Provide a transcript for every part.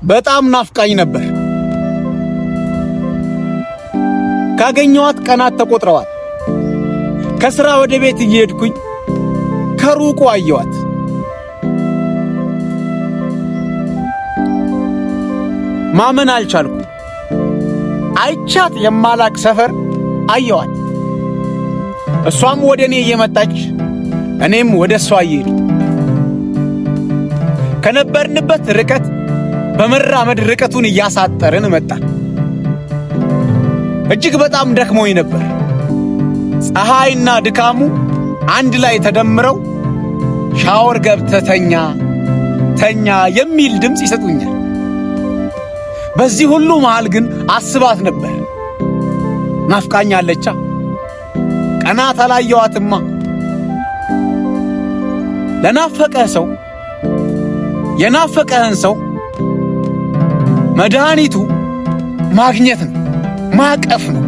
በጣም ናፍቃኝ ነበር። ካገኘኋት ቀናት ተቆጥረዋል። ከሥራ ወደ ቤት እየሄድኩኝ ከሩቁ አየኋት። ማመን አልቻልኩም። አይቻት የማላቅ ሰፈር አየኋት። እሷም ወደ እኔ እየመጣች እኔም ወደ እሷ እየሄድኩ ከነበርንበት ርቀት በመራመድ ርቀቱን እያሳጠርን መጣን። እጅግ በጣም ደክሞኝ ነበር። ፀሐይና ድካሙ አንድ ላይ ተደምረው ሻወር ገብተህ ተኛ የሚል ድምፅ ይሰጡኛል። በዚህ ሁሉ መሃል ግን አስባት ነበር። ናፍቃኛለቻ። ቀናት አላየዋትማ። ለናፈቀህ ሰው የናፈቀህን ሰው መድኃኒቱ ማግኘት ነው፣ ማቀፍ ነው።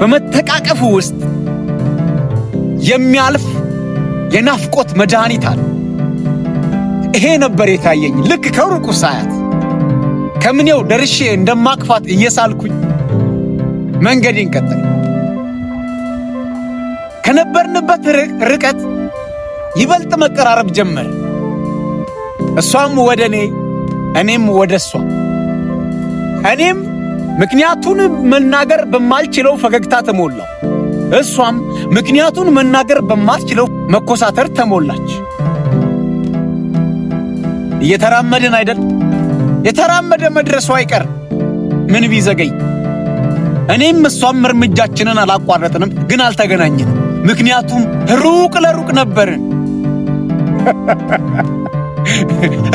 በመተቃቀፉ ውስጥ የሚያልፍ የናፍቆት መድኃኒት አለ። ይሄ ነበር የታየኝ ልክ ከሩቁ ሳያት። ከምኔው ደርሼ እንደማቅፋት እየሳልኩኝ መንገዴን ቀጠል። ከነበርንበት ርቀት ይበልጥ መቀራረብ ጀመረ። እሷም ወደ እኔ፣ እኔም ወደ እሷ። እኔም ምክንያቱን መናገር በማልችለው ፈገግታ ተሞላው። እሷም ምክንያቱን መናገር በማትችለው መኮሳተር ተሞላች። እየተራመድን አይደል? የተራመደ መድረሱ አይቀር ምን ቢዘገይ። እኔም እሷም እርምጃችንን አላቋረጥንም፣ ግን አልተገናኘንም። ምክንያቱም ሩቅ ለሩቅ ነበርን።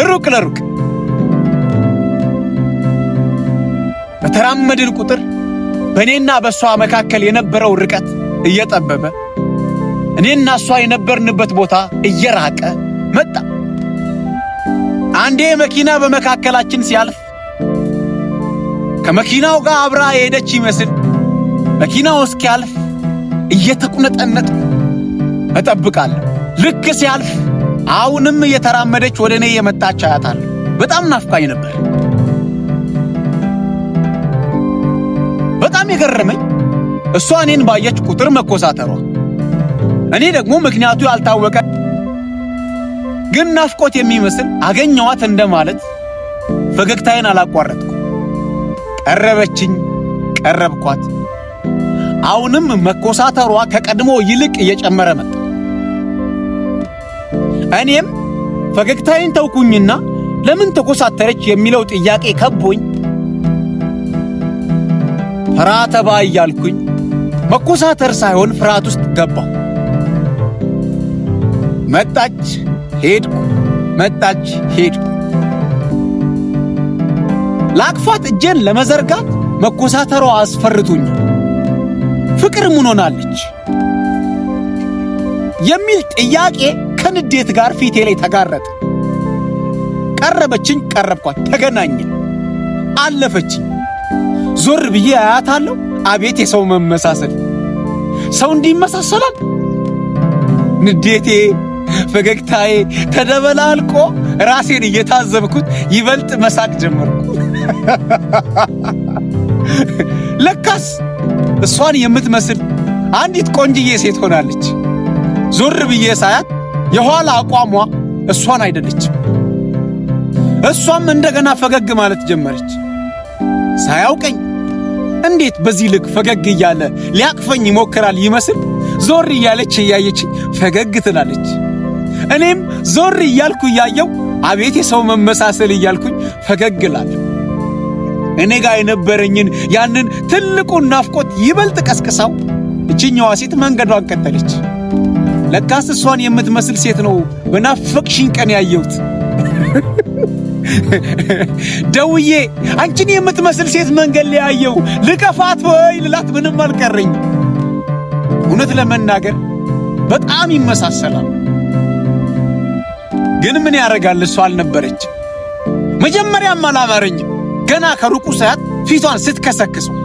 ሩቅ ለሩቅ በተራመድን ቁጥር በእኔና በእሷ መካከል የነበረው ርቀት እየጠበበ እኔና እሷ የነበርንበት ቦታ እየራቀ መጣ። አንዴ መኪና በመካከላችን ሲያልፍ ከመኪናው ጋር አብራ የሄደች ይመስል መኪናው እስኪያልፍ እየተቁነጠነጥኩ እጠብቃለሁ። ልክ ሲያልፍ አሁንም እየተራመደች ወደ እኔ የመጣች አያታለሁ። በጣም ናፍቃኝ ነበር። በጣም የገረመኝ እሷ እኔን ባየች ቁጥር መኮሳተሯ፣ እኔ ደግሞ ምክንያቱ ያልታወቀ ግን ናፍቆት የሚመስል አገኘዋት እንደማለት ፈገግታዬን አላቋረጥኩ። ቀረበችኝ፣ ቀረብኳት። አሁንም መኮሳተሯ ከቀድሞ ይልቅ እየጨመረ መጣ። እኔም ፈገግታዬን ተውኩኝና ለምን ተኮሳተረች የሚለው ጥያቄ ከቦኝ ፈራ ተባ እያልኩኝ መኮሳተር ሳይሆን ፍርሃት ውስጥ ገባሁ። መጣች ሄድኩ፣ መጣች ሄድኩ። ላቅፋት እጄን ለመዘርጋት መኮሳተሯ አስፈርቶኝ ፍቅር ምን ሆናለች የሚል ጥያቄ ከንዴት ጋር ፊቴ ላይ ተጋረጠ። ቀረበችኝ፣ ቀረብኳት፣ ተገናኘን፣ አለፈችኝ። ዞር ብዬ አያታለሁ። አቤት የሰው መመሳሰል! ሰው እንዲመሳሰላል! ንዴቴ፣ ፈገግታዬ ተደበላልቆ ራሴን እየታዘብኩት ይበልጥ መሳቅ ጀመርኩ። ለካስ እሷን የምትመስል አንዲት ቆንጅዬ ሴት ሆናለች። ዞር ብዬ ሳያት የኋላ አቋሟ እሷን አይደለችም። እሷም እንደገና ፈገግ ማለት ጀመረች። ሳያውቀኝ እንዴት በዚህ ልክ ፈገግ እያለ ሊያቅፈኝ ይሞክራል ይመስል ዞር እያለች እያየች ፈገግ ትላለች። እኔም ዞር እያልኩ እያየው አቤት የሰው መመሳሰል እያልኩኝ ፈገግ እላለሁ። እኔ ጋር የነበረኝን ያንን ትልቁን ናፍቆት ይበልጥ ቀስቅሳው እችኛዋ ሴት መንገዷን ቀጠለች። ለካስ እሷን የምትመስል ሴት ነው በናፈቅሽኝ ቀን ያየሁት። ደውዬ አንቺን የምትመስል ሴት መንገድ ላይ ያየው ልቀፋት ወይ ልላት ምንም አልቀረኝ። እውነት ለመናገር በጣም ይመሳሰላል። ግን ምን ያደርጋል እሷ አልነበረች። መጀመሪያም አላማረኝም። ገና ከሩቁ ሳያት ፊቷን ስትከሰክሰው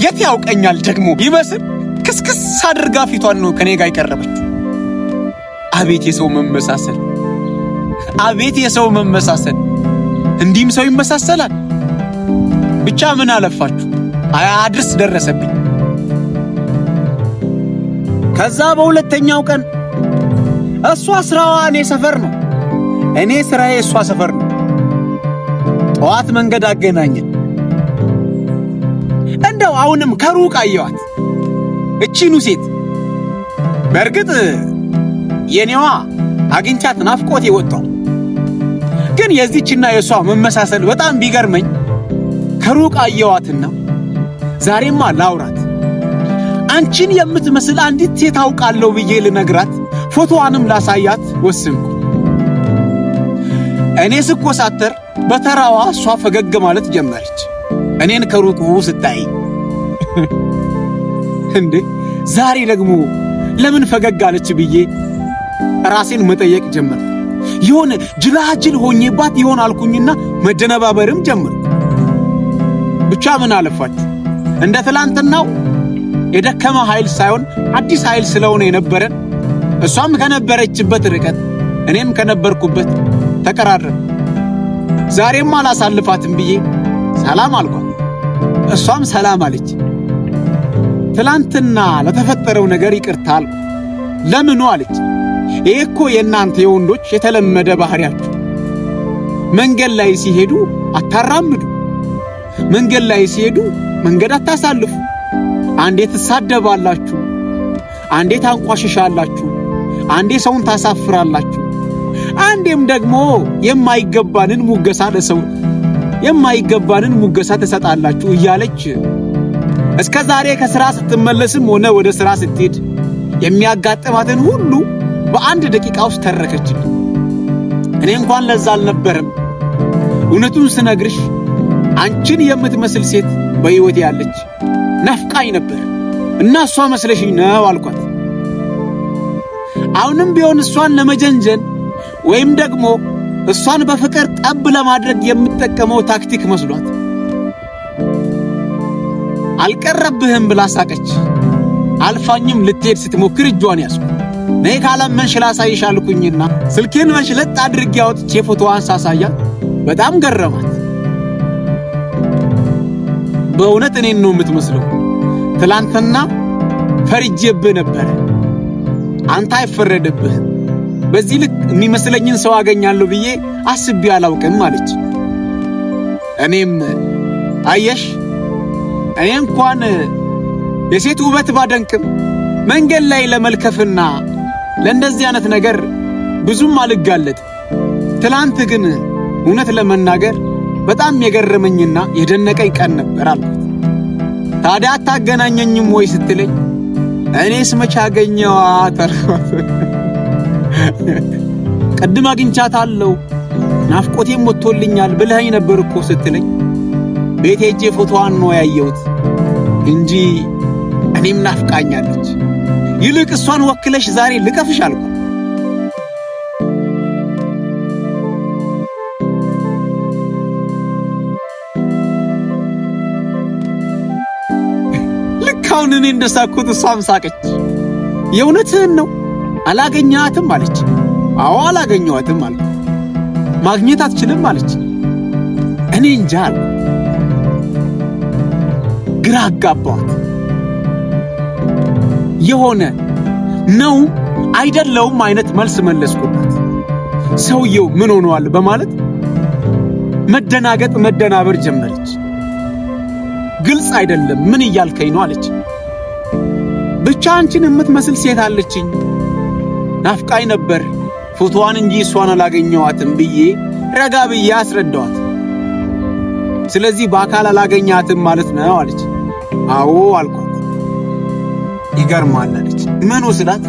የት ያውቀኛል ደግሞ ይመስል ክስክስ አድርጋ ፊቷን ነው ከኔ ጋር የቀረበችው። አቤት የሰው መመሳሰል! አቤት የሰው መመሳሰል! እንዲህም ሰው ይመሳሰላል። ብቻ ምን አለፋችሁ አያድርስ ደረሰብኝ። ከዛ በሁለተኛው ቀን እሷ ስራዋ እኔ ሰፈር ነው፣ እኔ ስራዬ እሷ ሰፈር ነው። ጠዋት መንገድ አገናኘን። እንደው አሁንም ከሩቅ አየዋት እቺኑ ሴት። በእርግጥ የኔዋ አግኝቻት ናፍቆት የወጣው ግን የዚህችና የሷ መመሳሰል በጣም ቢገርመኝ ከሩቅ አየዋትና ዛሬማ ላውራት አንቺን የምትመስል አንዲት ሴት አውቃለሁ ብዬ ልነግራት ፎቶዋንም ላሳያት ወሰንኩ። እኔ ስኮሳተር በተራዋ እሷ ፈገግ ማለት ጀመረች። እኔን ከሩቁ ስታይ እንዴ ዛሬ ደግሞ ለምን ፈገግ አለች ብዬ ራሴን መጠየቅ ጀመርኩ። የሆነ ጅላጅል ሆኜባት ይሆን አልኩኝና መደነባበርም ጀመርኩ። ብቻ ምን አለፋት እንደ ትላንትናው የደከመ ኃይል ሳይሆን አዲስ ኃይል ስለሆነ የነበረን እሷም ከነበረችበት ርቀት እኔም ከነበርኩበት ተቀራረብ። ዛሬም አላሳልፋትም ብዬ ሰላም አልኳት። እሷም ሰላም አለች። ትላንትና ለተፈጠረው ነገር ይቅርታ አልኩ። ለምኑ አለች። ይሄ እኮ የእናንተ የወንዶች የተለመደ ባህሪያችሁ፣ መንገድ ላይ ሲሄዱ አታራምዱ፣ መንገድ ላይ ሲሄዱ መንገድ አታሳልፉ። አንዴ ትሳደባላችሁ፣ አንዴ ታንቋሽሻላችሁ፣ አንዴ ሰውን ታሳፍራላችሁ፣ አንዴም ደግሞ የማይገባንን ሙገሳ ትሰጣላችሁ እያለች እስከ ዛሬ ከሥራ ስትመለስም ሆነ ወደ ሥራ ስትሄድ የሚያጋጥማትን ሁሉ በአንድ ደቂቃ ውስጥ ተረከችልኝ። እኔ እንኳን ለዛ አልነበረም። እውነቱን ስነግርሽ አንቺን የምትመስል ሴት በሕይወቴ ያለች ናፍቃኝ ነበር እና እሷ መስለሽኝ ነው አልኳት። አሁንም ቢሆን እሷን ለመጀንጀን ወይም ደግሞ እሷን በፍቅር ጠብ ለማድረግ የምትጠቀመው ታክቲክ መስሏት አልቀረብህም ብላ ሳቀች። አልፋኝም ልትሄድ ስትሞክር እጇን ያዝኩ። ነይ ካላመንሽ ላሳይሽ አልኩኝና ስልኬን መንሽለጥ አድርጌ አውጥቼ ፎቶዋን ሳሳያት በጣም ገረማት። በእውነት እኔን ነው የምትመስለው። ትላንትና ፈርጄብህ ነበር፣ አንተ አይፈረድብህ። በዚህ ልክ የሚመስለኝን ሰው አገኛለሁ ብዬ አስቤ አላውቅም አለች። እኔም አየሽ እኔ እንኳን የሴት ውበት ባደንቅም መንገድ ላይ ለመልከፍና ለእንደዚህ አይነት ነገር ብዙም አልጋለጥ። ትላንት ግን እውነት ለመናገር በጣም የገረመኝና የደነቀኝ ቀን ነበር አልኩት። ታዲያ አታገናኘኝም ወይ ስትለኝ እኔስ መቼ አገኘኋት አልኳት። ቅድም አግኝቻታለሁ ናፍቆቴም ወጥቶልኛል ብለኸኝ ነበር እኮ ስትለኝ ቤት ሄጄ ፎቶዋን ነው ያየሁት እንጂ እኔም ናፍቃኛለች። ይልቅ እሷን ወክለሽ ዛሬ ልቀፍሽ አልኩ። ልክ አሁን እኔ እንደሳኩት እሷም ሳቀች። የእውነትህን ነው አላገኘሃትም አለች። አዎ አላገኘኋትም አልኩ። ማግኘት አትችልም አለች። እኔ እንጃ አልኩ። ግራ አጋባኋት። የሆነ ነው አይደለውም አይነት መልስ መለስኩላት። ሰውየው ምን ሆኗል በማለት መደናበር ጀመረች። ግልጽ አይደለም ምን እያልከኝ ነው አለች። ብቻ አንቺን የምትመስል ሴት አለችኝ፣ ናፍቃኝ ነበር፣ ፎቶዋን እንጂ እሷን አላገኘኋትም ብዬ ረጋ ብዬ አስረዳኋት። ስለዚህ በአካል አላገኛትም ማለት ነው አለች። አዎ አልኳት። ይገርማል አለች። ምን ወስላት?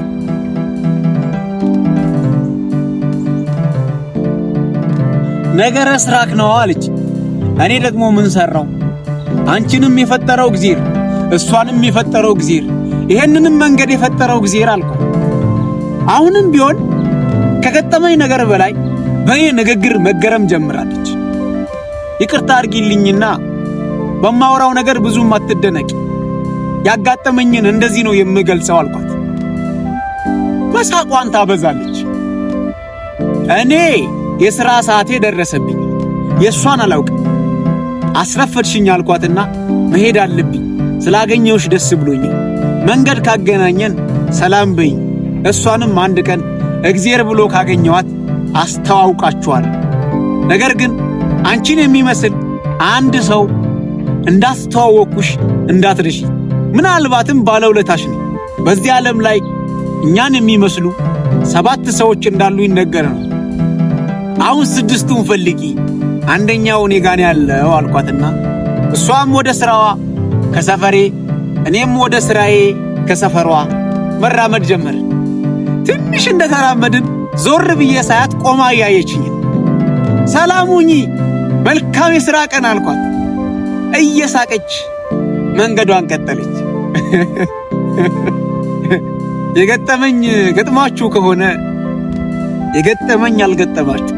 ነገረ ስራክ ነው አለች። እኔ ደግሞ ምን ሰራው? አንቺንም የፈጠረው እግዚአብሔር፣ እሷንም የፈጠረው እግዚአብሔር፣ ይሄንንም መንገድ የፈጠረው እግዚአብሔር አልኳት። አሁንም ቢሆን ከገጠመኝ ነገር በላይ በእኔ ንግግር መገረም ጀምራለች። ይቅርታ አድርጊልኝና በማወራው ነገር ብዙም አትደነቂ፣ ያጋጠመኝን እንደዚህ ነው የምገልጸው አልኳት። መሳቋን ታበዛለች። እኔ የሥራ ሰዓቴ ደረሰብኝ፣ የሷን አላውቅም። አስረፈድሽኝ አልኳትና መሄድ አለብኝ፣ ስላገኘሁሽ ደስ ብሎኛል፣ መንገድ ካገናኘን ሰላም በይኝ፣ እሷንም አንድ ቀን እግዚአብሔር ብሎ ካገኘዋት አስተዋውቃችኋለሁ። ነገር ግን አንቺን የሚመስል አንድ ሰው እንዳስተዋወቅኩሽ እንዳትረሺ። ምናልባትም ባለውለታሽ ነኝ። በዚህ ዓለም ላይ እኛን የሚመስሉ 7 ሰዎች እንዳሉ ይነገራል። አሁን 6ቱን ፈልጊ፣ አንደኛው እኔ ጋር ያለው አልኳትና እሷም ወደ ስራዋ ከሰፈሬ እኔም ወደ ስራዬ ከሰፈሯ መራመድ ጀመርን። ትንሽ እንደተራመድን ዞር ብዬ ሳያት ቆማ ያየችኝ። ሰላም ሁኚ፣ መልካም የሥራ ቀን አልኳት። እየሳቀች መንገዷን ቀጠለች። የገጠመኝ ገጥማችሁ ከሆነ የገጠመኝ አልገጠማችሁ።